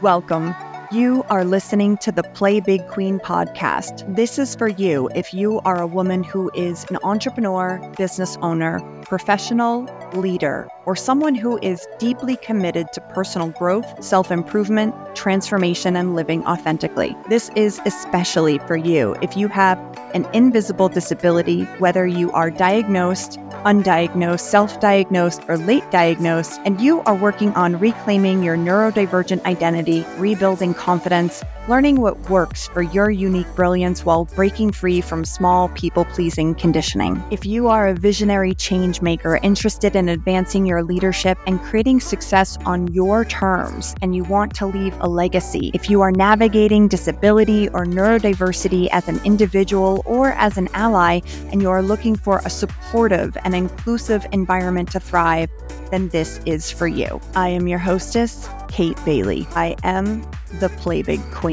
Welcome. You are listening to the Play Big Queen podcast. This is for you if you are a woman who is an entrepreneur, business owner, professional, leader, or someone who is deeply committed to personal growth, self-improvement, transformation, and living authentically. This is especially for you if you have an invisible disability, whether you are diagnosed, undiagnosed, self-diagnosed, or late diagnosed, and you are working on reclaiming your neurodivergent identity, rebuilding confidence, learning what works for your unique brilliance while breaking free from small people-pleasing conditioning. If you are a visionary change maker interested in advancing your leadership and creating success on your terms, and you want to leave a legacy, if you are navigating disability or neurodiversity as an individual or as an ally, and you are looking for a supportive and inclusive environment to thrive, then this is for you. I am your hostess, Kate Bailey. I am the Play Big Queen.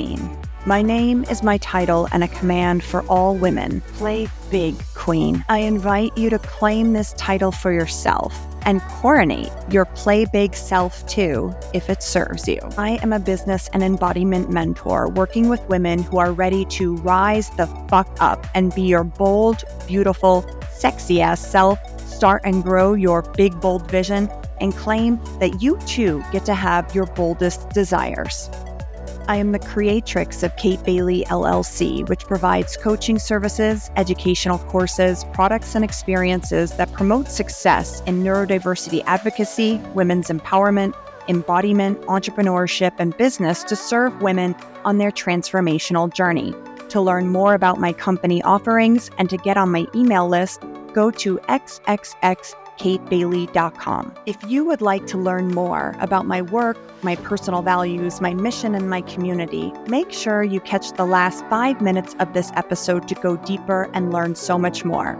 My name is my title and a command for all women. Play Big Queen. I invite you to claim this title for yourself and coronate your Play Big self too, if it serves you. I am a business and embodiment mentor working with women who are ready to rise the fuck up and be your bold, beautiful, sexy ass self, start and grow your big, bold vision, and claim that you too get to have your boldest desires. I am the creatrix of Kate Bailey LLC, which provides coaching services, educational courses, products, and experiences that promote success in neurodiversity advocacy, women's empowerment, embodiment, entrepreneurship, and business to serve women on their transformational journey. To learn more about my company offerings and to get on my email list, go to xxxkatebailey.com. If you would like to learn more about my work, my personal values, my mission, and my community, make sure you catch the last 5 minutes of this episode to go deeper and learn so much more.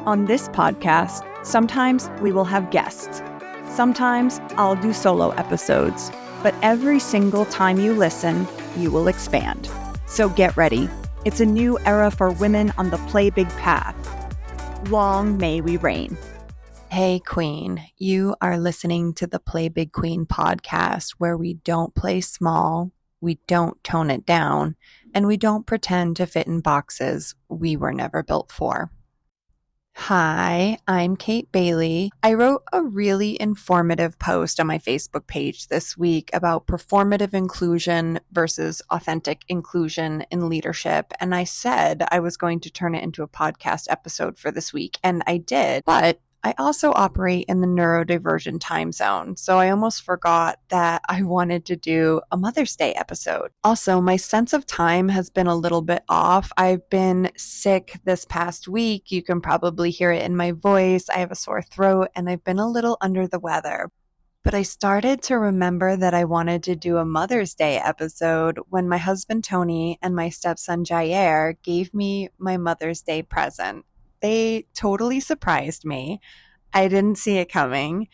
On this podcast, sometimes we will have guests. Sometimes I'll do solo episodes, but every single time you listen, you will expand. So get ready. It's a new era for women on the Play Big path. Long may we reign. Hey Queen, you are listening to the Play Big Queen podcast, where we don't play small, we don't tone it down, and we don't pretend to fit in boxes we were never built for. Hi, I'm Kate Bailey. I wrote a really informative post on my Facebook page this week about performative inclusion versus authentic inclusion in leadership. And I said I was going to turn it into a podcast episode for this week, and I did. But I also operate in the neurodivergent time zone, so I almost forgot that I wanted to do a Mother's Day episode. Also, my sense of time has been a little bit off. I've been sick this past week. You can probably hear it in my voice. I have a sore throat, and I've been a little under the weather. But I started to remember that I wanted to do a Mother's Day episode when my husband Tony and my stepson Jair gave me my Mother's Day present. They totally surprised me. I didn't see it coming.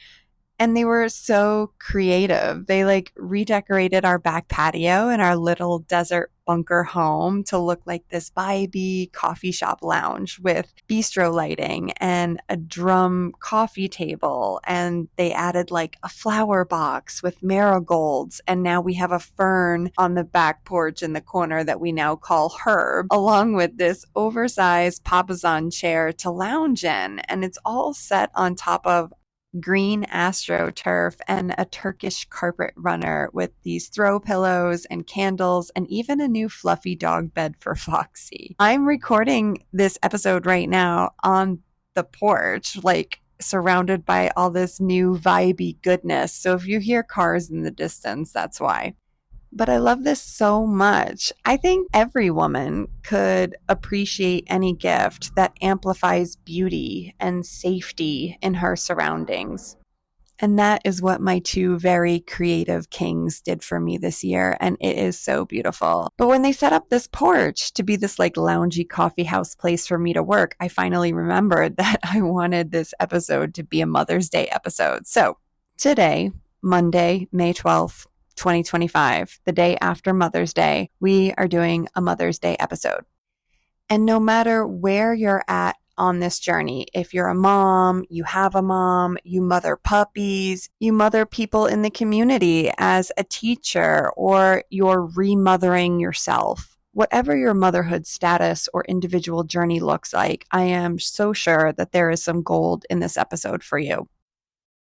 And they were so creative. They redecorated our back patio in our little desert bunker home to look like this vibey coffee shop lounge with bistro lighting and a drum coffee table. And they added a flower box with marigolds. And now we have a fern on the back porch in the corner that we now call Herb, along with this oversized papasan chair to lounge in. And it's all set on top of green astroturf and a Turkish carpet runner with these throw pillows and candles and even a new fluffy dog bed for Foxy. I'm recording this episode right now on the porch, surrounded by all this new vibey goodness. So if you hear cars in the distance, that's why. But I love this so much. I think every woman could appreciate any gift that amplifies beauty and safety in her surroundings. And that is what my two very creative kings did for me this year, and it is so beautiful. But when they set up this porch to be this loungy coffee house place for me to work, I finally remembered that I wanted this episode to be a Mother's Day episode. So today, Monday, May 12th, 2025, the day after Mother's Day, we are doing a Mother's Day episode. And no matter where you're at on this journey. If you're a mom, you have a mom, you mother puppies, you mother people in the community as a teacher, or you're remothering yourself. Whatever your motherhood status or individual journey looks like, I am so sure that there is some gold in this episode for you.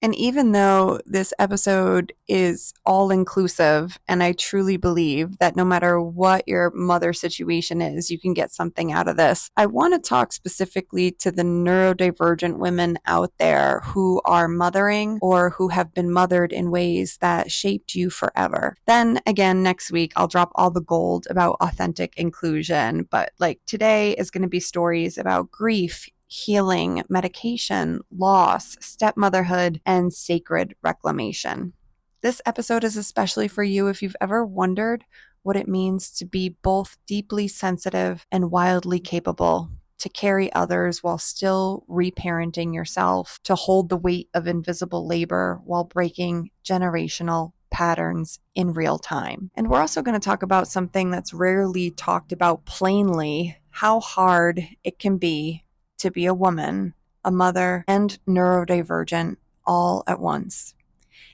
And even though this episode is all inclusive, and I truly believe that no matter what your mother situation is, you can get something out of this, I want to talk specifically to the neurodivergent women out there who are mothering or who have been mothered in ways that shaped you forever. Then again, next week, I'll drop all the gold about authentic inclusion. But like today is going to be stories about grief, healing, medication, loss, stepmotherhood, and sacred reclamation. This episode is especially for you if you've ever wondered what it means to be both deeply sensitive and wildly capable, to carry others while still reparenting yourself, to hold the weight of invisible labor while breaking generational patterns in real time. And we're also going to talk about something that's rarely talked about plainly: how hard it can be to be a woman, a mother, and neurodivergent all at once.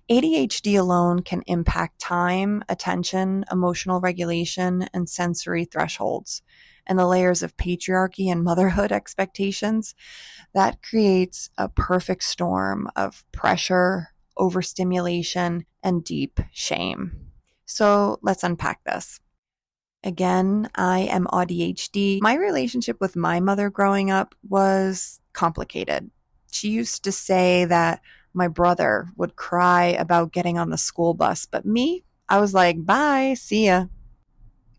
ADHD alone can impact time, attention, emotional regulation, and sensory thresholds. And the layers of patriarchy and motherhood expectations, that creates a perfect storm of pressure, overstimulation, and deep shame. So let's unpack this. Again, I am ADHD. My relationship with my mother growing up was complicated. She used to say that my brother would cry about getting on the school bus, but me, I was like, bye, see ya.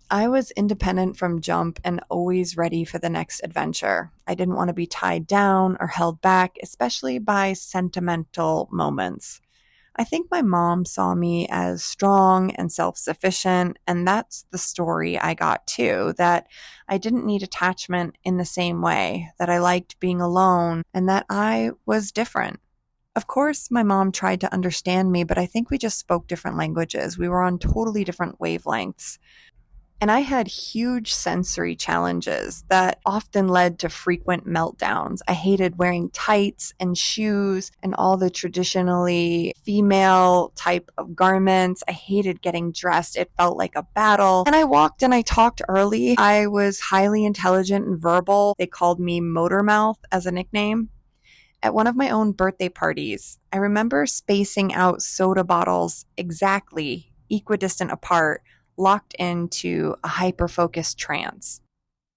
I was independent from jump and always ready for the next adventure. I didn't want to be tied down or held back, especially by sentimental moments. I think my mom saw me as strong and self-sufficient, and that's the story I got too, that I didn't need attachment in the same way, that I liked being alone, and that I was different. Of course, my mom tried to understand me, but I think we just spoke different languages. We were on totally different wavelengths. And I had huge sensory challenges that often led to frequent meltdowns. I hated wearing tights and shoes and all the traditionally female type of garments. I hated getting dressed. It felt like a battle. And I walked and I talked early. I was highly intelligent and verbal. They called me Motor Mouth as a nickname. At one of my own birthday parties, I remember spacing out soda bottles exactly equidistant apart, locked into a hyper-focused trance.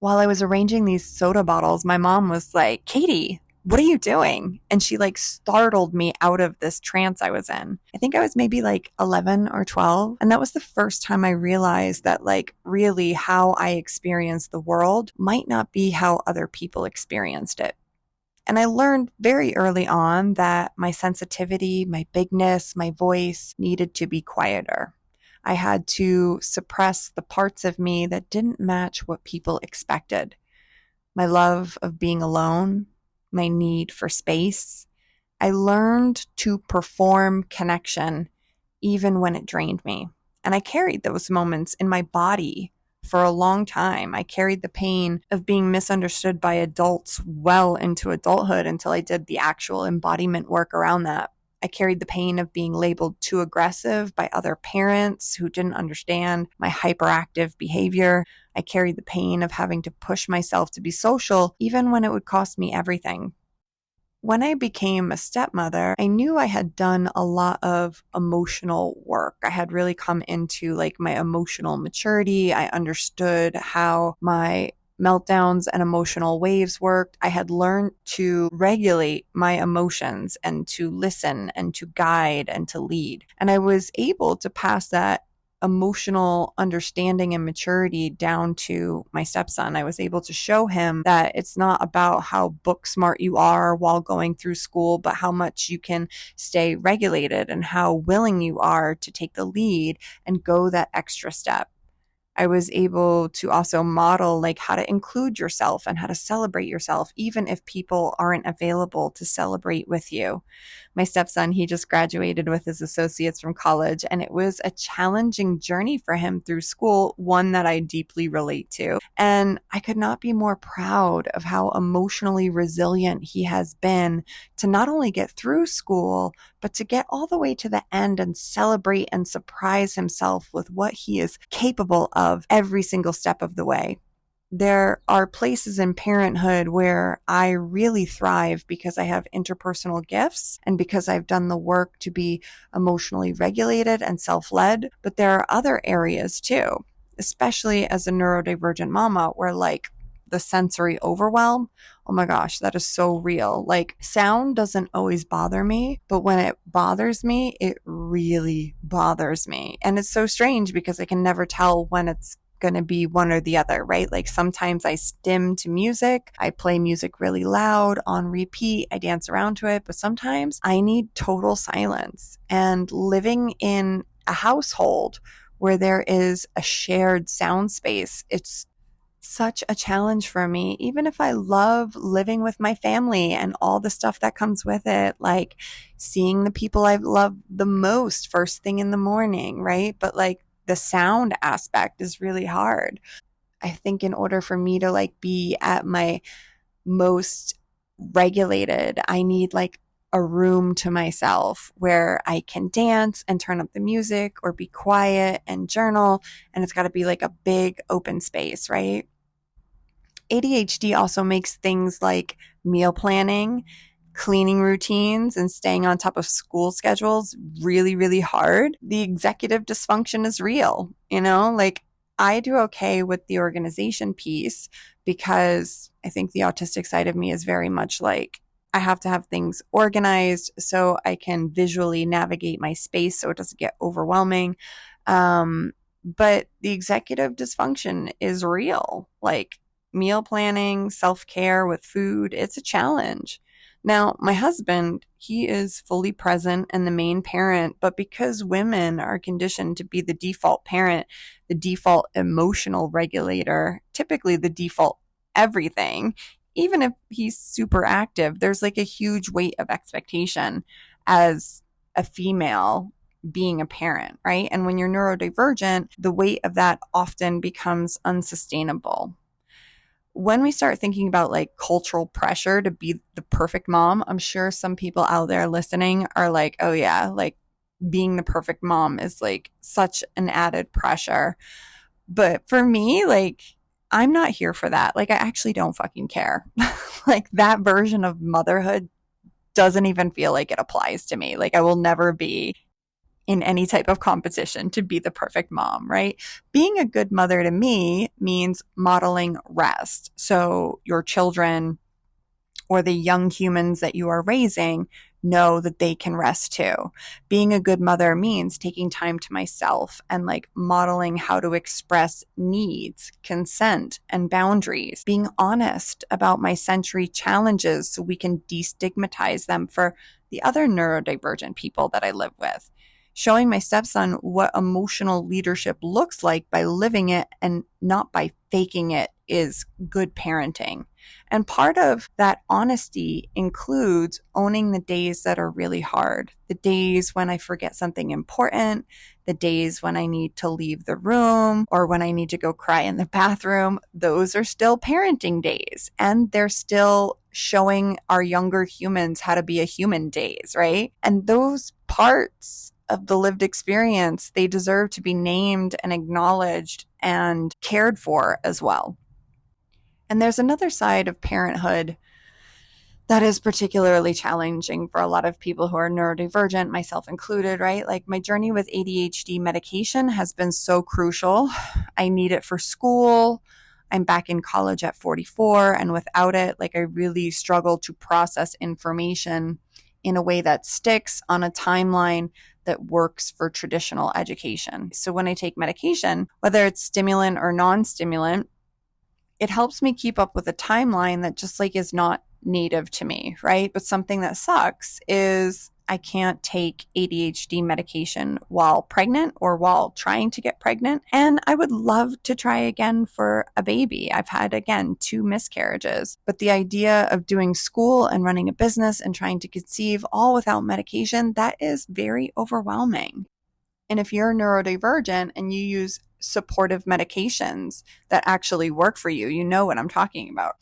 While I was arranging these soda bottles, my mom was like, Katie, what are you doing? And she like startled me out of this trance I was in. I think I was maybe like 11 or 12. And that was the first time I realized that like really how I experienced the world might not be how other people experienced it. And I learned very early on that my sensitivity, my bigness, my voice needed to be quieter. I had to suppress the parts of me that didn't match what people expected. My love of being alone, my need for space. I learned to perform connection even when it drained me. And I carried those moments in my body for a long time. I carried the pain of being misunderstood by adults well into adulthood until I did the actual embodiment work around that. I carried the pain of being labeled too aggressive by other parents who didn't understand my hyperactive behavior. I carried the pain of having to push myself to be social, even when it would cost me everything. When I became a stepmother, I knew I had done a lot of emotional work. I had really come into like my emotional maturity. I understood how my meltdowns and emotional waves worked. I had learned to regulate my emotions and to listen and to guide and to lead. And I was able to pass that emotional understanding and maturity down to my stepson. I was able to show him that it's not about how book smart you are while going through school, but how much you can stay regulated and how willing you are to take the lead and go that extra step. I was able to also model like how to include yourself and how to celebrate yourself, even if people aren't available to celebrate with you. My stepson, he just graduated with his associates from college, and it was a challenging journey for him through school, one that I deeply relate to. And I could not be more proud of how emotionally resilient he has been to not only get through school, but to get all the way to the end and celebrate and surprise himself with what he is capable of every single step of the way. There are places in parenthood where I really thrive because I have interpersonal gifts and because I've done the work to be emotionally regulated and self-led. But there are other areas too, especially as a neurodivergent mama, where like the sensory overwhelm, oh my gosh, that is so real. Like sound doesn't always bother me, but when it bothers me, it really bothers me. And it's so strange because I can never tell when it's going to be one or the other, right? Like sometimes I stim to music, I play music really loud on repeat, I dance around to it, but sometimes I need total silence. And living in a household where there is a shared sound space, it's such a challenge for me, even if I love living with my family and all the stuff that comes with it, like seeing the people I love the most first thing in the morning, right? But like the sound aspect is really hard. I think in order for me to like be at my most regulated, I need like a room to myself where I can dance and turn up the music or be quiet and journal. And it's got to be like a big open space, right? ADHD also makes things like meal planning, cleaning routines, and staying on top of school schedules really, really hard. The executive dysfunction is real, like I do okay with the organization piece because I think the autistic side of me is very much like I have to have things organized so I can visually navigate my space so it doesn't get overwhelming. But the executive dysfunction is real. Like meal planning, self care with food, it's a challenge. Now, my husband, he is fully present and the main parent, but because women are conditioned to be the default parent, the default emotional regulator, typically the default everything, even if he's super active, there's like a huge weight of expectation as a female being a parent, right? And when you're neurodivergent, the weight of that often becomes unsustainable. When we start thinking about like cultural pressure to be the perfect mom, I'm sure some people out there listening are like, oh yeah, like being the perfect mom is like such an added pressure. But for me, like, I'm not here for that. Like, I actually don't fucking care. Like, that version of motherhood doesn't even feel like it applies to me. Like, I will never be in any type of competition to be the perfect mom, right? Being a good mother to me means modeling rest. So your children or the young humans that you are raising know that they can rest too. Being a good mother means taking time to myself and like modeling how to express needs, consent, and boundaries. Being honest about my sensory challenges so we can destigmatize them for the other neurodivergent people that I live with. Showing my stepson what emotional leadership looks like by living it and not by faking it is good parenting. And part of that honesty includes owning the days that are really hard, the days when I forget something important, the days when I need to leave the room or when I need to go cry in the bathroom. Those are still parenting days, and they're still showing our younger humans how to be a human days, right? And those parts of the lived experience, they deserve to be named and acknowledged and cared for as well. And there's another side of parenthood that is particularly challenging for a lot of people who are neurodivergent, myself included, right? Like my journey with ADHD medication has been so crucial. I need it for school. I'm back in college at 44, and without it, like I really struggle to process information in a way that sticks on a timeline that works for traditional education. So when I take medication, whether it's stimulant or non-stimulant, it helps me keep up with a timeline that just like is not native to me, right? But something that sucks is I can't take ADHD medication while pregnant or while trying to get pregnant. And I would love to try again for a baby. I've had, again, 2 miscarriages. But the idea of doing school and running a business and trying to conceive all without medication, that is very overwhelming. And if you're neurodivergent and you use supportive medications that actually work for you, you know what I'm talking about.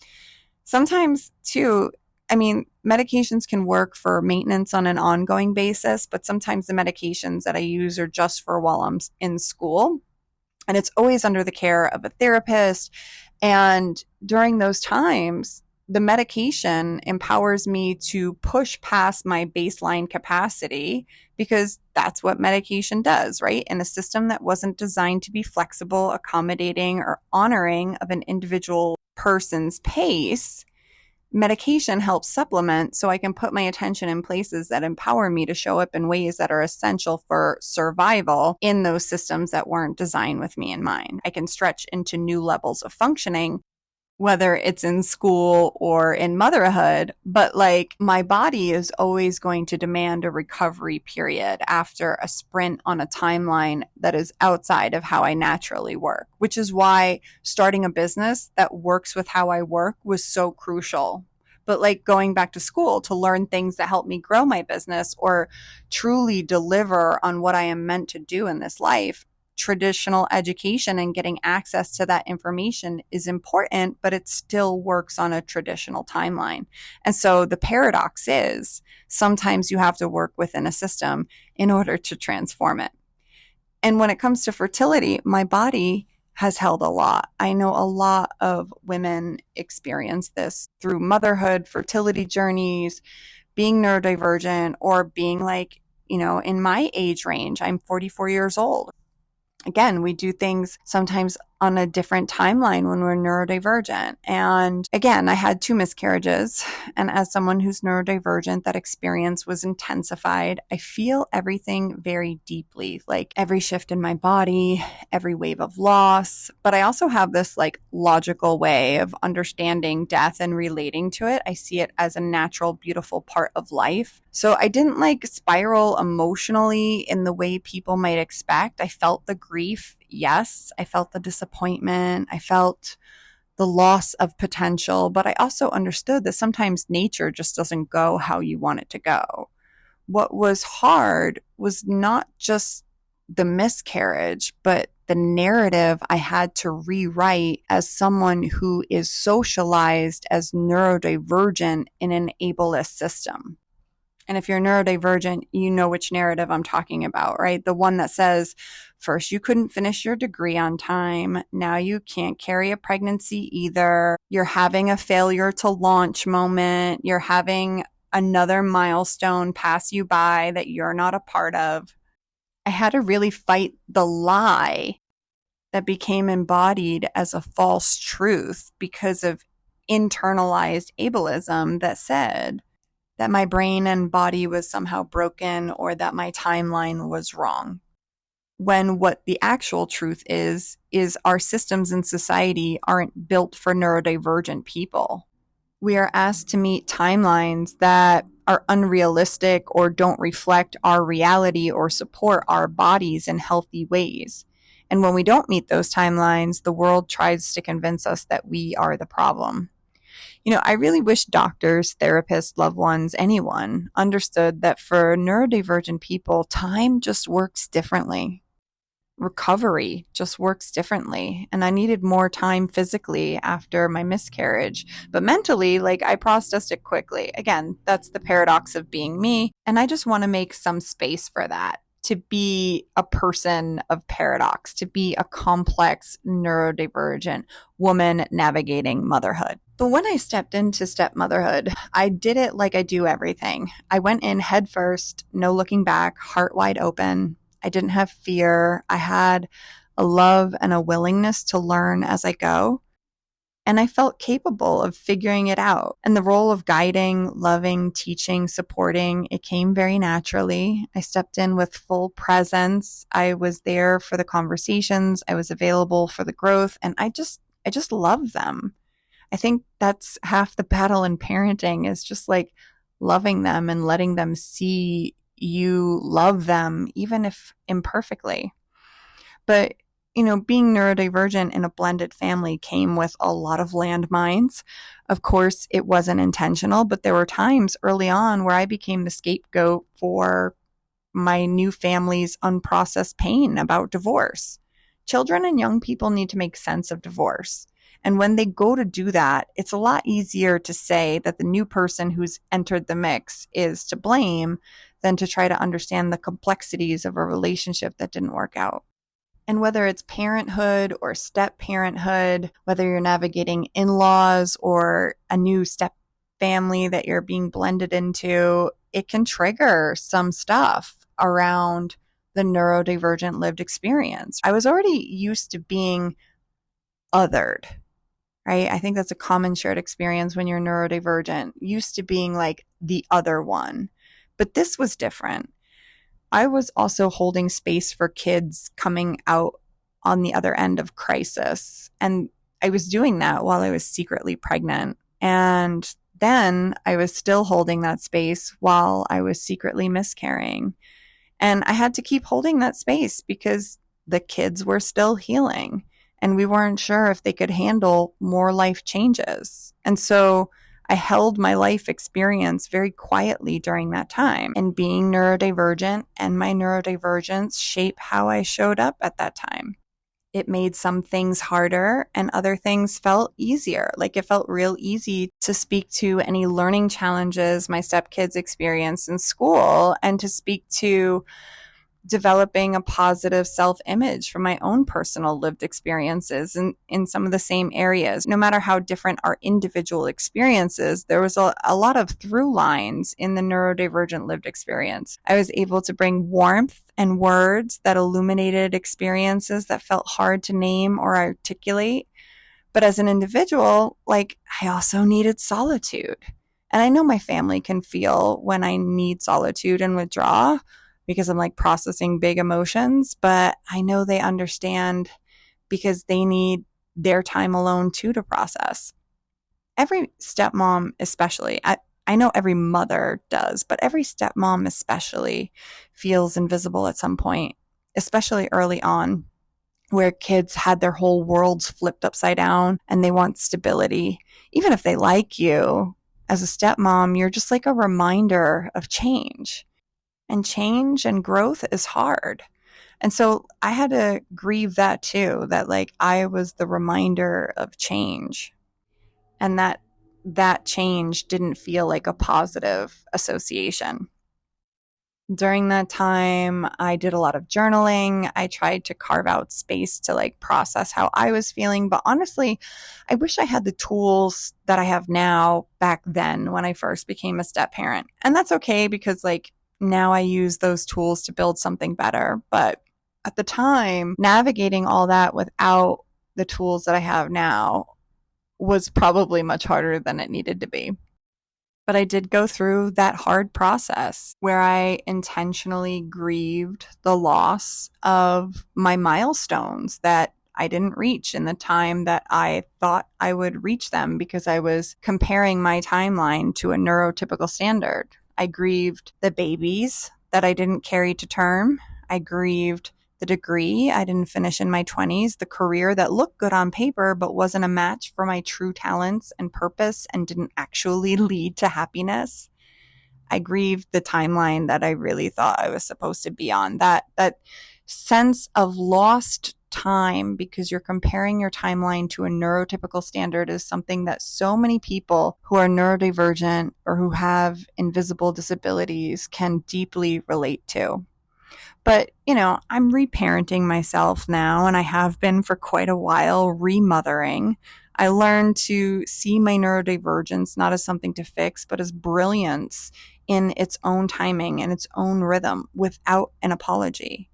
Sometimes, too, I mean, medications can work for maintenance on an ongoing basis, but sometimes the medications that I use are just for while I'm in school. And it's always under the care of a therapist. And during those times, the medication empowers me to push past my baseline capacity because that's what medication does, right? In a system that wasn't designed to be flexible, accommodating, or honoring of an individual person's pace, medication helps supplement so I can put my attention in places that empower me to show up in ways that are essential for survival in those systems that weren't designed with me in mind. I can stretch into new levels of functioning, whether it's in school or in motherhood, but like my body is always going to demand a recovery period after a sprint on a timeline that is outside of how I naturally work, which is why starting a business that works with how I work was so crucial. But like going back to school to learn things that help me grow my business or truly deliver on what I am meant to do in this life, traditional education and getting access to that information is important, but it still works on a traditional timeline. And so the paradox is sometimes you have to work within a system in order to transform it. And when it comes to fertility, my body has held a lot. I know a lot of women experience this through motherhood, fertility journeys, being neurodivergent, or being like, in my age range. I'm 44 years old. Again, we do things sometimes on a different timeline when we're neurodivergent. And again, I had 2 miscarriages. And as someone who's neurodivergent, that experience was intensified. I feel everything very deeply, like every shift in my body, every wave of loss. But I also have this like logical way of understanding death and relating to it. I see it as a natural, beautiful part of life. So I didn't like spiral emotionally in the way people might expect. I felt the grief. Yes, I felt the disappointment. I felt the loss of potential, but I also understood that sometimes nature just doesn't go how you want it to go. What was hard was not just the miscarriage, but the narrative I had to rewrite as someone who is socialized as neurodivergent in an ableist system. And if you're neurodivergent, you know which narrative I'm talking about, right? The one that says, first, you couldn't finish your degree on time. Now you can't carry a pregnancy either. You're having a failure to launch moment. You're having another milestone pass you by that you're not a part of. I had to really fight the lie that became embodied as a false truth because of internalized ableism that said that my brain and body was somehow broken or that my timeline was wrong. When what the actual truth is our systems in society aren't built for neurodivergent people. We are asked to meet timelines that are unrealistic or don't reflect our reality or support our bodies in healthy ways. And when we don't meet those timelines, the world tries to convince us that we are the problem. I really wish doctors, therapists, loved ones, anyone understood that for neurodivergent people, time just works differently. Recovery just works differently. And I needed more time physically after my miscarriage. But mentally, I processed it quickly. Again, that's the paradox of being me. And I just want to make some space for that, to be a person of paradox, to be a complex neurodivergent woman navigating motherhood. But when I stepped into stepmotherhood, I did it like I do everything. I went in head first, no looking back, heart wide open. I didn't have fear. I had a love and a willingness to learn as I go. And I felt capable of figuring it out. And the role of guiding, loving, teaching, supporting, it came very naturally. I stepped in with full presence. I was there for the conversations. I was available for the growth. And I just love them. I think that's half the battle in parenting, is just loving them and letting them see you love them, even if imperfectly. But, being neurodivergent in a blended family came with a lot of landmines. Of course, it wasn't intentional, but there were times early on where I became the scapegoat for my new family's unprocessed pain about divorce. Children and young people need to make sense of divorce. And when they go to do that, it's a lot easier to say that the new person who's entered the mix is to blame than to try to understand the complexities of a relationship that didn't work out. And whether it's parenthood or step parenthood, whether you're navigating in laws or a new step family that you're being blended into, it can trigger some stuff around the neurodivergent lived experience. I was already used to being othered, right? I think that's a common shared experience when you're neurodivergent, used to being like the other one. But this was different. I was also holding space for kids coming out on the other end of crisis. And I was doing that while I was secretly pregnant. And then I was still holding that space while I was secretly miscarrying. And I had to keep holding that space because the kids were still healing and we weren't sure if they could handle more life changes. And so I held my life experience very quietly during that time. And being neurodivergent and my neurodivergence shape how I showed up at that time. It made some things harder and other things felt easier. Like it felt real easy to speak to any learning challenges my stepkids experienced in school and to speak to developing a positive self-image from my own personal lived experiences in some of the same areas. No matter how different our individual experiences, there was a lot of through lines in the neurodivergent lived experience. I was able to bring warmth and words that illuminated experiences that felt hard to name or articulate. But as an individual, like, I also needed solitude. And I know my family can feel when I need solitude and withdraw because I'm like processing big emotions, but I know they understand because they need their time alone too to process. Every stepmom, especially, I know every mother does, but every stepmom especially feels invisible at some point, especially early on, where kids had their whole worlds flipped upside down and they want stability. Even if they like you, as a stepmom, you're just like a reminder of change. And change and growth is hard. And so I had to grieve that too, that like I was the reminder of change and that change didn't feel like a positive association. During that time, I did a lot of journaling. I tried to carve out space to like process how I was feeling. But honestly, I wish I had the tools that I have now back then when I first became a step parent. And that's okay because like now I use those tools to build something better. But at the time, navigating all that without the tools that I have now was probably much harder than it needed to be. But I did go through that hard process where I intentionally grieved the loss of my milestones that I didn't reach in the time that I thought I would reach them because I was comparing my timeline to a neurotypical standard. I grieved the babies that I didn't carry to term. I grieved the degree I didn't finish in my 20s, the career that looked good on paper but wasn't a match for my true talents and purpose and didn't actually lead to happiness. I grieved the timeline that I really thought I was supposed to be on. That sense of lost time because you're comparing your timeline to a neurotypical standard is something that so many people who are neurodivergent or who have invisible disabilities can deeply relate to. But, I'm reparenting myself now, and I have been for quite a while, remothering. I learned to see my neurodivergence not as something to fix, but as brilliance in its own timing and its own rhythm without an apology.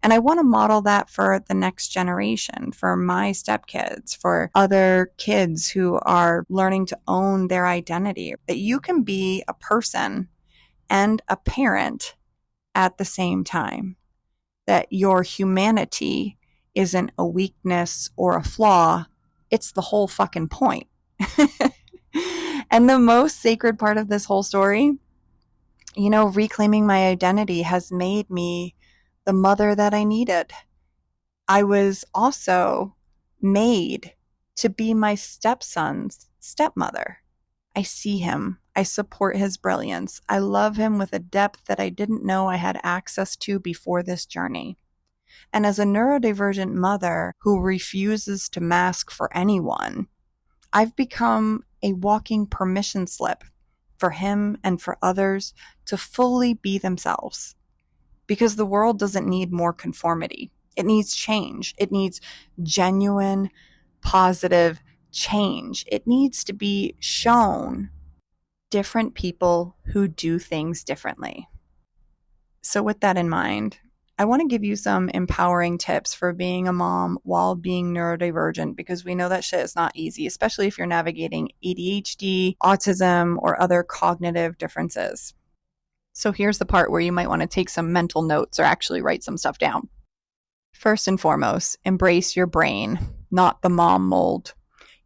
And I want to model that for the next generation, for my stepkids, for other kids who are learning to own their identity, that you can be a person and a parent at the same time, that your humanity isn't a weakness or a flaw. It's the whole fucking point. And the most sacred part of this whole story Reclaiming my identity has made me the mother that I needed. I was also made to be my stepson's stepmother. I see him. I support his brilliance. I love him with a depth that I didn't know I had access to before this journey. And as a neurodivergent mother who refuses to mask for anyone, I've become a walking permission slip for him and for others to fully be themselves. Because the world doesn't need more conformity. It needs change. It needs genuine, positive change. It needs to be shown different people who do things differently. So, with that in mind, I want to give you some empowering tips for being a mom while being neurodivergent, because we know that shit is not easy, especially if you're navigating ADHD, autism, or other cognitive differences. So here's the part where you might want to take some mental notes or actually write some stuff down. First and foremost, embrace your brain, not the mom mold.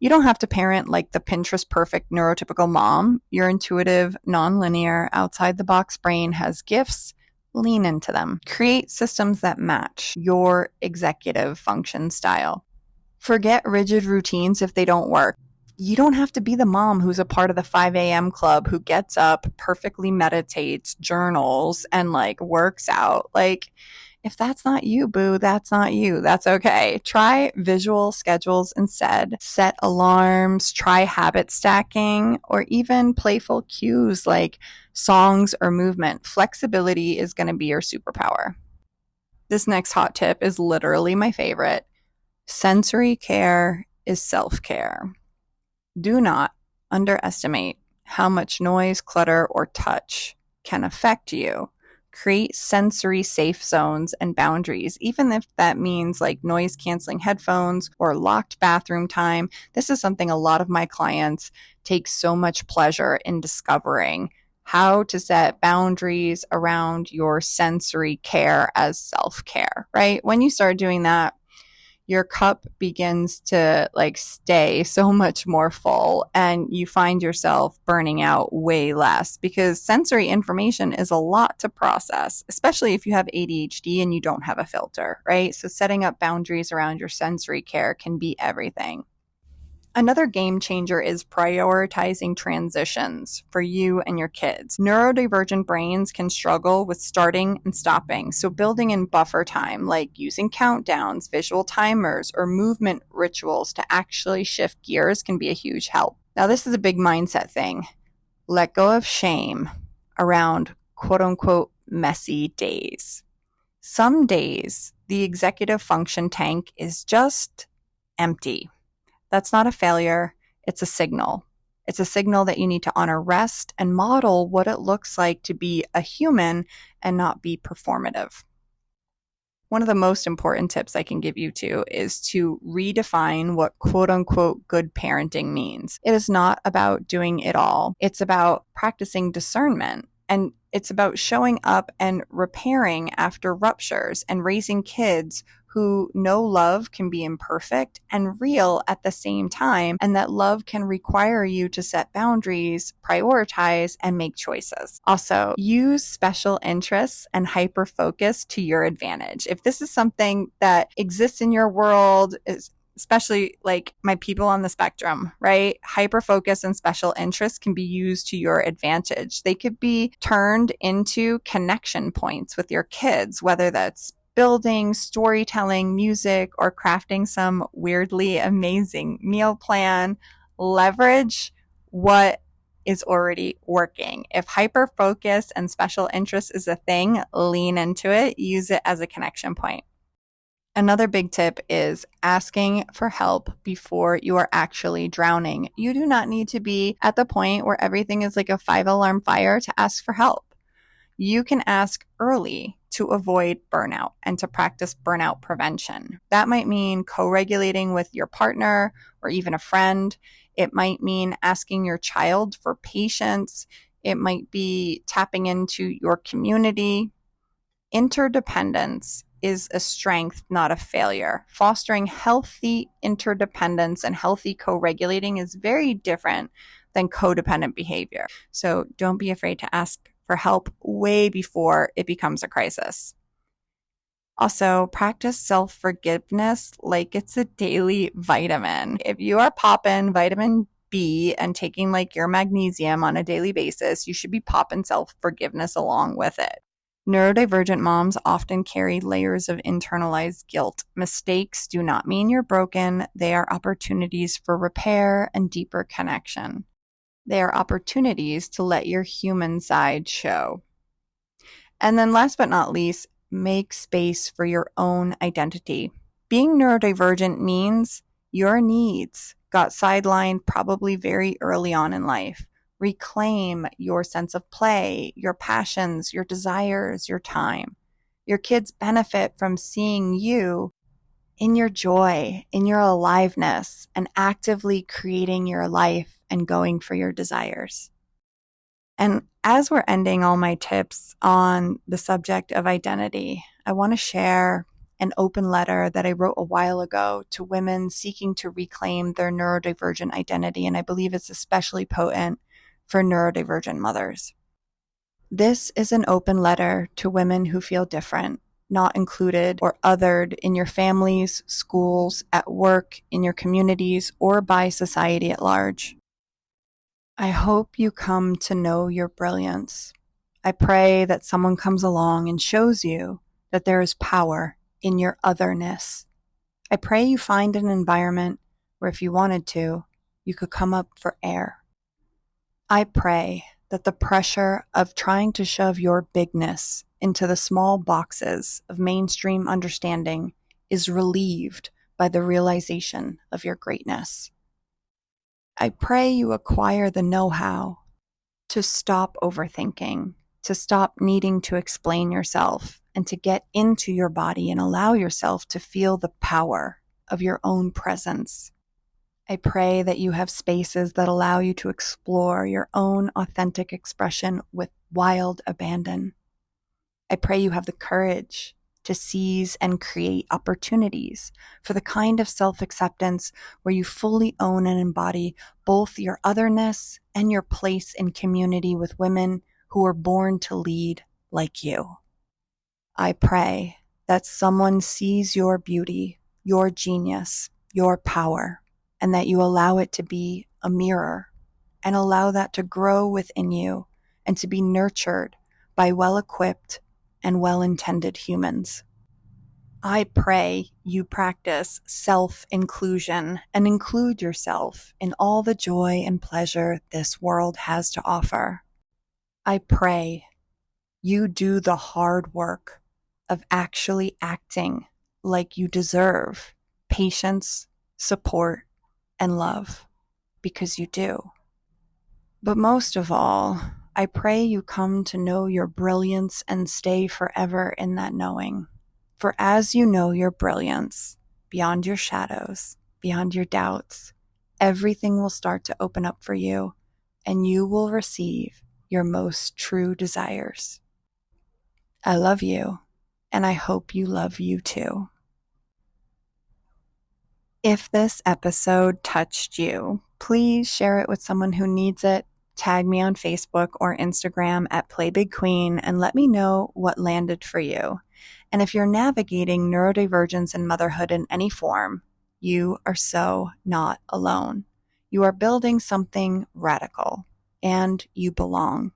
You don't have to parent like the Pinterest perfect neurotypical mom. Your intuitive, nonlinear, outside the box brain has gifts. Lean into them. Create systems that match your executive function style. Forget rigid routines if they don't work. You don't have to be the mom who's a part of the 5 a.m. club who gets up, perfectly meditates, journals, and works out. If that's not you, boo, that's not you. That's okay. Try visual schedules instead. Set alarms, try habit stacking, or even playful cues like songs or movement. Flexibility is going to be your superpower. This next hot tip is literally my favorite. Sensory care is self-care. Do not underestimate how much noise, clutter, or touch can affect you. Create sensory safe zones and boundaries, even if that means noise canceling headphones or locked bathroom time. This is something a lot of my clients take so much pleasure in discovering, how to set boundaries around your sensory care as self-care, right? When you start doing that, your cup begins to stay so much more full, and you find yourself burning out way less, because sensory information is a lot to process, especially if you have ADHD and you don't have a filter, right? So setting up boundaries around your sensory care can be everything. Another game changer is prioritizing transitions for you and your kids. Neurodivergent brains can struggle with starting and stopping, so building in buffer time, like using countdowns, visual timers, or movement rituals to actually shift gears, can be a huge help. Now, this is a big mindset thing. Let go of shame around quote unquote messy days. Some days, the executive function tank is just empty. That's not a failure. It's a signal. It's a signal that you need to honor rest and model what it looks like to be a human and not be performative. One of the most important tips I can give you too is to redefine what quote unquote good parenting means. It is not about doing it all. It's about practicing discernment, and it's about showing up and repairing after ruptures and raising kids who know love can be imperfect and real at the same time, and that love can require you to set boundaries, prioritize, and make choices. Also, use special interests and hyper focus to your advantage. If this is something that exists in your world, especially my people on the spectrum, right? Hyper focus and special interests can be used to your advantage. They could be turned into connection points with your kids, whether that's building, storytelling, music, or crafting some weirdly amazing meal plan. Leverage what is already working. If hyper focus and special interest is a thing, lean into it, use it as a connection point. Another big tip is asking for help before you are actually drowning. You do not need to be at the point where everything is like a 5-alarm fire to ask for help. You can ask early to avoid burnout and to practice burnout prevention. That might mean co-regulating with your partner or even a friend. It might mean asking your child for patience. It might be tapping into your community. Interdependence is a strength, not a failure. Fostering healthy interdependence and healthy co-regulating is very different than codependent behavior. So don't be afraid to ask for help way before it becomes a crisis. Also, practice self-forgiveness like it's a daily vitamin. If you are popping vitamin B and taking like your magnesium on a daily basis, you should be popping self-forgiveness along with it. Neurodivergent moms often carry layers of internalized guilt. Mistakes do not mean you're broken. They are opportunities for repair and deeper connection. They are opportunities to let your human side show. And then last but not least, make space for your own identity. Being neurodivergent means your needs got sidelined probably very early on in life. Reclaim your sense of play, your passions, your desires, your time. Your kids benefit from seeing you in your joy, in your aliveness, and actively creating your life and going for your desires. And as we're ending all my tips on the subject of identity, I want to share an open letter that I wrote a while ago to women seeking to reclaim their neurodivergent identity, and I believe it's especially potent for neurodivergent mothers. This is an open letter to women who feel different, not included or othered in your families, schools, at work, in your communities, or by society at large. I hope you come to know your brilliance. I pray that someone comes along and shows you that there is power in your otherness. I pray you find an environment where if you wanted to, you could come up for air. I pray that the pressure of trying to shove your bigness into the small boxes of mainstream understanding is relieved by the realization of your greatness. I pray you acquire the know-how to stop overthinking, to stop needing to explain yourself, and to get into your body and allow yourself to feel the power of your own presence. I pray that you have spaces that allow you to explore your own authentic expression with wild abandon. I pray you have the courage to seize and create opportunities for the kind of self-acceptance where you fully own and embody both your otherness and your place in community with women who are born to lead like you. I pray that someone sees your beauty, your genius, your power, and that you allow it to be a mirror and allow that to grow within you and to be nurtured by well-equipped and well-intended humans. I pray you practice self-inclusion and include yourself in all the joy and pleasure this world has to offer. I pray you do the hard work of actually acting like you deserve patience, support, and love, because you do. But most of all, I pray you come to know your brilliance and stay forever in that knowing. For as you know your brilliance, beyond your shadows, beyond your doubts, everything will start to open up for you, and you will receive your most true desires. I love you, and I hope you love you too. If this episode touched you, please share it with someone who needs it. Tag me on Facebook or Instagram at PlayBigQueen and let me know what landed for you. And if you're navigating neurodivergence and motherhood in any form, you are so not alone. You are building something radical, and you belong.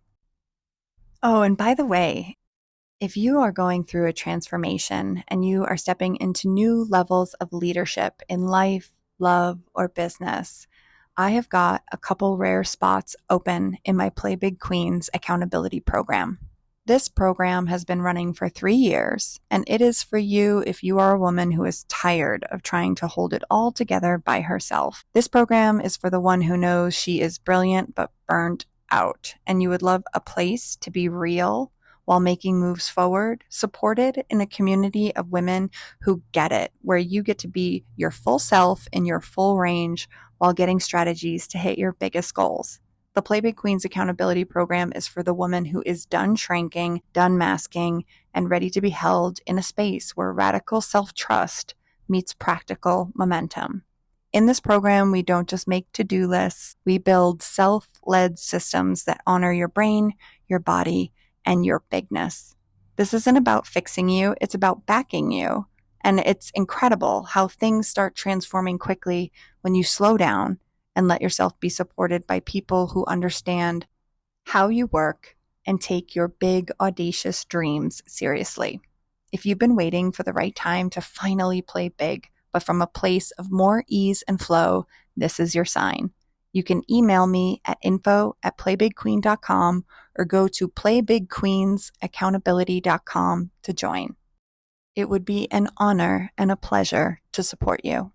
Oh, and by the way, if you are going through a transformation and you are stepping into new levels of leadership in life, love, or business, I have got a couple rare spots open in my Play Big Queens accountability program. This program has been running for 3 years, and it is for you if you are a woman who is tired of trying to hold it all together by herself. This program is for the one who knows she is brilliant but burned out, and you would love a place to be real while making moves forward, supported in a community of women who get it, where you get to be your full self in your full range while getting strategies to hit your biggest goals. The Play Big Queens accountability program is for the woman who is done shrinking, done masking, and ready to be held in a space where radical self-trust meets practical momentum. In this program, we don't just make to-do lists, we build self-led systems that honor your brain, your body, and your bigness. This isn't about fixing you, it's about backing you. And it's incredible how things start transforming quickly when you slow down and let yourself be supported by people who understand how you work and take your big, audacious dreams seriously. If you've been waiting for the right time to finally play big, but from a place of more ease and flow, this is your sign. You can email me at info@playbigqueen.com or go to playbigqueensaccountability.com to join. It would be an honor and a pleasure to support you.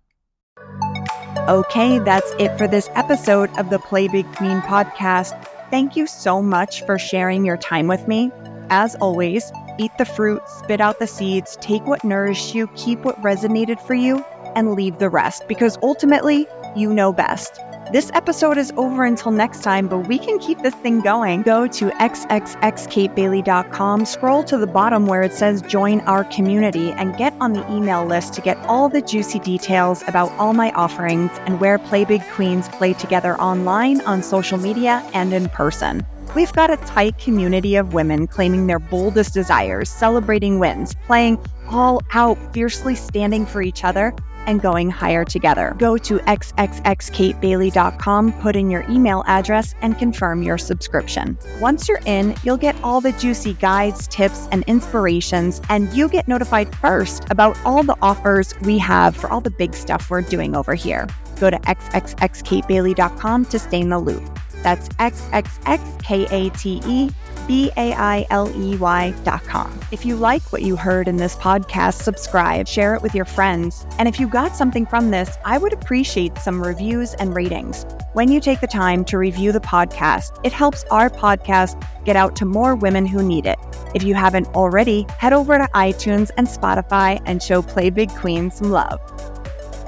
Okay, that's it for this episode of the Play Big Queen podcast. Thank you so much for sharing your time with me. As always, eat the fruit, spit out the seeds, take what nourished you, keep what resonated for you, and leave the rest, because ultimately, you know best. This episode is over until next time, but we can keep this thing going. Go to xxxkatebailey.com, scroll to the bottom where it says join our community, and get on the email list to get all the juicy details about all my offerings and where Play Big Queens play together online, on social media, and in person. We've got a tight community of women claiming their boldest desires, celebrating wins, playing all out, fiercely standing for each other, and going higher together. Go to xxxkatebailey.com, put in your email address, and confirm your subscription. Once you're in, you'll get all the juicy guides, tips, and inspirations, and you get notified first about all the offers we have for all the big stuff we're doing over here. Go to xxxkatebailey.com to stay in the loop. That's xxxkatebailey.com. If you like what you heard in this podcast, subscribe, share it with your friends. And if you got something from this, I would appreciate some reviews and ratings. When you take the time to review the podcast, it helps our podcast get out to more women who need it. If you haven't already, head over to iTunes and Spotify and show Play Big Queen some love.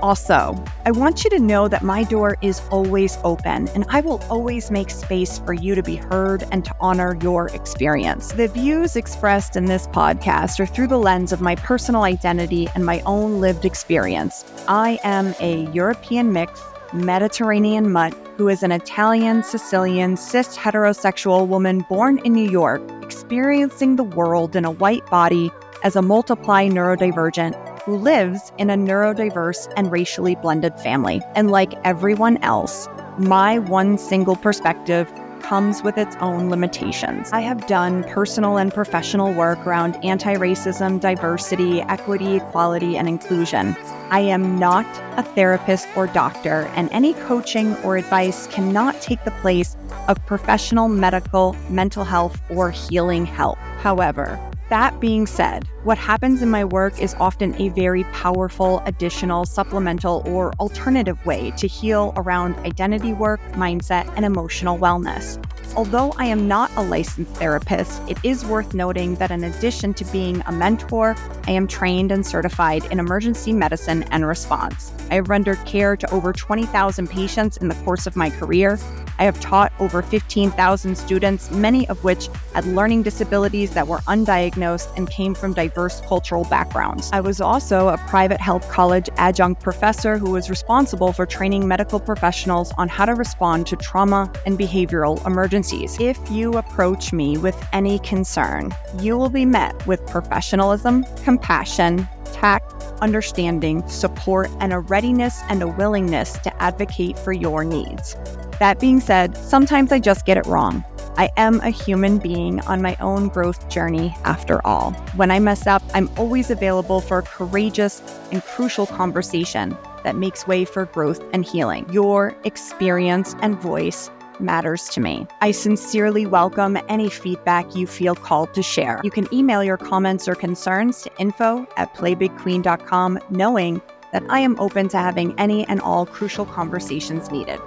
Also, I want you to know that my door is always open, and I will always make space for you to be heard and to honor your experience. The views expressed in this podcast are through the lens of my personal identity and my own lived experience. I am a European mix, Mediterranean mutt who is an Italian, Sicilian, cis heterosexual woman born in New York, experiencing the world in a white body as a multiply neurodivergent who lives in a neurodiverse and racially blended family. And like everyone else, my one single perspective comes with its own limitations. I have done personal and professional work around anti-racism, diversity, equity, equality, and inclusion. I am not a therapist or doctor, and any coaching or advice cannot take the place of professional medical, mental health, or healing help. However, that being said, what happens in my work is often a very powerful, additional, supplemental, or alternative way to heal around identity work, mindset, and emotional wellness. Although I am not a licensed therapist, it is worth noting that in addition to being a mentor, I am trained and certified in emergency medicine and response. I have rendered care to over 20,000 patients in the course of my career. I have taught over 15,000 students, many of which had learning disabilities that were undiagnosed and came from diverse cultural backgrounds. I was also a private health college adjunct professor who was responsible for training medical professionals on how to respond to trauma and behavioral emergencies. If you approach me with any concern, you will be met with professionalism, compassion, tact, understanding, support, and a readiness and a willingness to advocate for your needs. That being said, sometimes I just get it wrong. I am a human being on my own growth journey after all. When I mess up, I'm always available for a courageous and crucial conversation that makes way for growth and healing. Your experience and voice matters to me. I sincerely welcome any feedback you feel called to share. You can email your comments or concerns to info@playbigqueen.com, knowing that I am open to having any and all crucial conversations needed.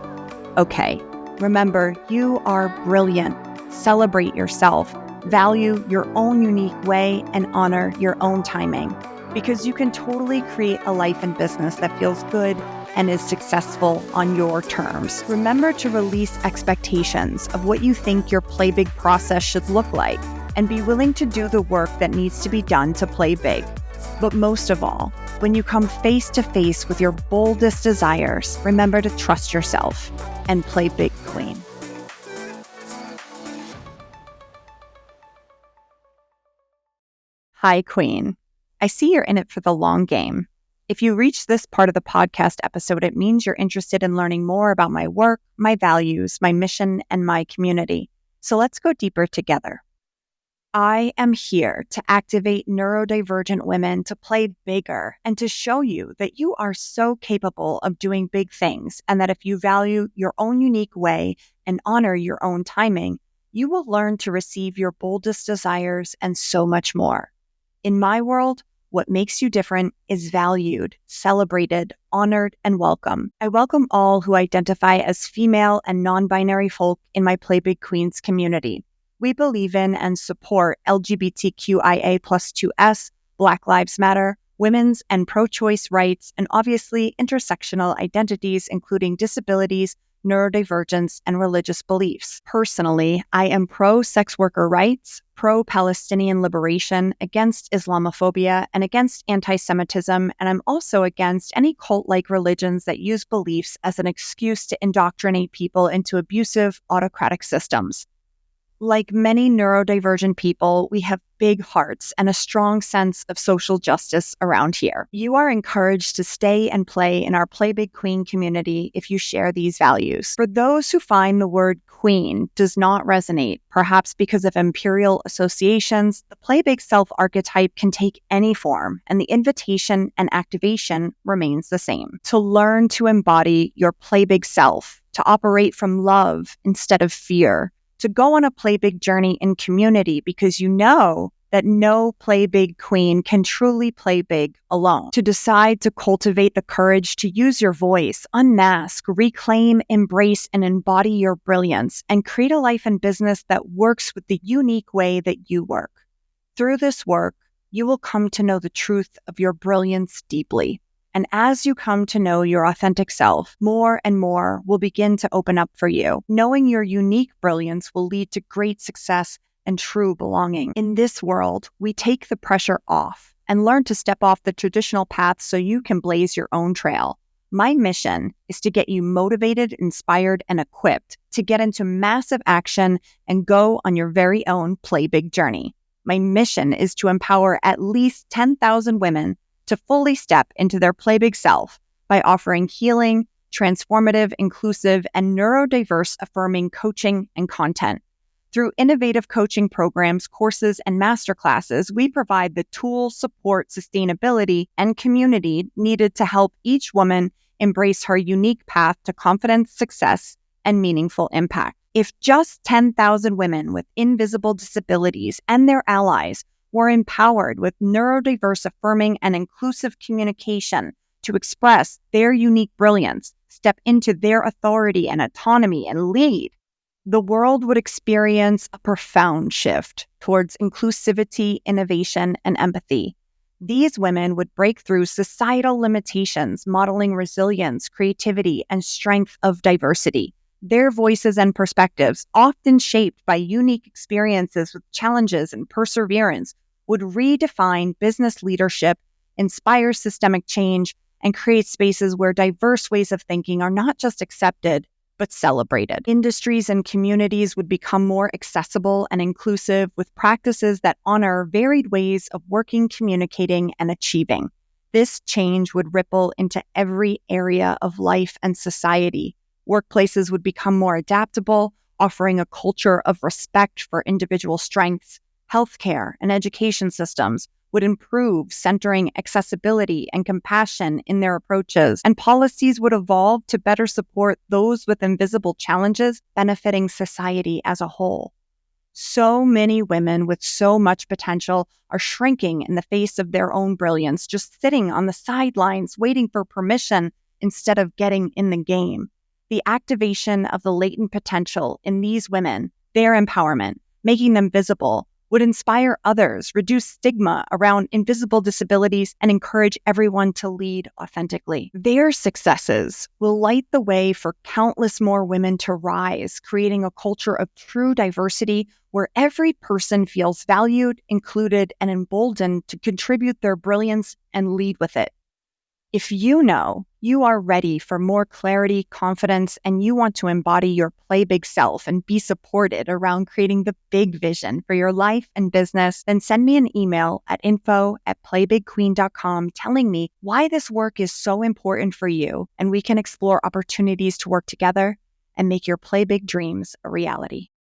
Okay, remember, you are brilliant. Celebrate yourself, value your own unique way, and honor your own timing, because you can totally create a life and business that feels good and is successful on your terms. Remember to release expectations of what you think your play big process should look like, and be willing to do the work that needs to be done to play big. But most of all, when you come face to face with your boldest desires, remember to trust yourself and play big, queen. Hi, Queen. I see you're in it for the long game. If you reach this part of the podcast episode, it means you're interested in learning more about my work, my values, my mission, and my community. So let's go deeper together. I am here to activate neurodivergent women to play bigger and to show you that you are so capable of doing big things, and that if you value your own unique way and honor your own timing, you will learn to receive your boldest desires and so much more. In my world, what makes you different is valued, celebrated, honored, and welcome. I welcome all who identify as female and non-binary folk in my Play Big Queens community. We believe in and support LGBTQIA+2S, Black Lives Matter, women's and pro-choice rights, and obviously intersectional identities, including disabilities, neurodivergence, and religious beliefs. Personally, I am pro-sex worker rights, pro-Palestinian liberation, against Islamophobia, and against anti-Semitism, and I'm also against any cult-like religions that use beliefs as an excuse to indoctrinate people into abusive, autocratic systems. Like many neurodivergent people, we have big hearts and a strong sense of social justice around here. You are encouraged to stay and play in our Play Big Queen community if you share these values. For those who find the word queen does not resonate, perhaps because of imperial associations, the Play Big Self archetype can take any form, and the invitation and activation remains the same. To learn to embody your Play Big Self, to operate from love instead of fear, to go on a Play Big journey in community because you know that no Play Big queen can truly play big alone. To decide to cultivate the courage to use your voice, unmask, reclaim, embrace, and embody your brilliance, and create a life and business that works with the unique way that you work. Through this work, you will come to know the truth of your brilliance deeply. And as you come to know your authentic self, more and more will begin to open up for you. Knowing your unique brilliance will lead to great success and true belonging. In this world, we take the pressure off and learn to step off the traditional path so you can blaze your own trail. My mission is to get you motivated, inspired, and equipped to get into massive action and go on your very own Play Big journey. My mission is to empower at least 10,000 women to fully step into their Play Big self by offering healing, transformative, inclusive, and neurodiverse affirming coaching and content. Through innovative coaching programs, courses, and masterclasses, we provide the tools, support, sustainability, and community needed to help each woman embrace her unique path to confidence, success, and meaningful impact. If just 10,000 women with invisible disabilities and their allies were empowered with neurodiverse affirming and inclusive communication to express their unique brilliance, step into their authority and autonomy, and lead, the world would experience a profound shift towards inclusivity, innovation, and empathy. These women would break through societal limitations, modeling resilience, creativity, and strength of diversity. Their voices and perspectives, often shaped by unique experiences with challenges and perseverance, would redefine business leadership, inspire systemic change, and create spaces where diverse ways of thinking are not just accepted, but celebrated. Industries and communities would become more accessible and inclusive, with practices that honor varied ways of working, communicating, and achieving. This change would ripple into every area of life and society. Workplaces would become more adaptable, offering a culture of respect for individual strengths. Healthcare and education systems would improve, centering accessibility and compassion in their approaches, and policies would evolve to better support those with invisible challenges, benefiting society as a whole. So many women with so much potential are shrinking in the face of their own brilliance, just sitting on the sidelines waiting for permission instead of getting in the game. The activation of the latent potential in these women, their empowerment, making them visible, would inspire others, reduce stigma around invisible disabilities, and encourage everyone to lead authentically. Their successes will light the way for countless more women to rise, creating a culture of true diversity where every person feels valued, included, and emboldened to contribute their brilliance and lead with it. If you know you are ready for more clarity, confidence, and you want to embody your play big self and be supported around creating the big vision for your life and business, then send me an email at info@playbigqueen.com telling me why this work is so important for you, and we can explore opportunities to work together and make your play big dreams a reality.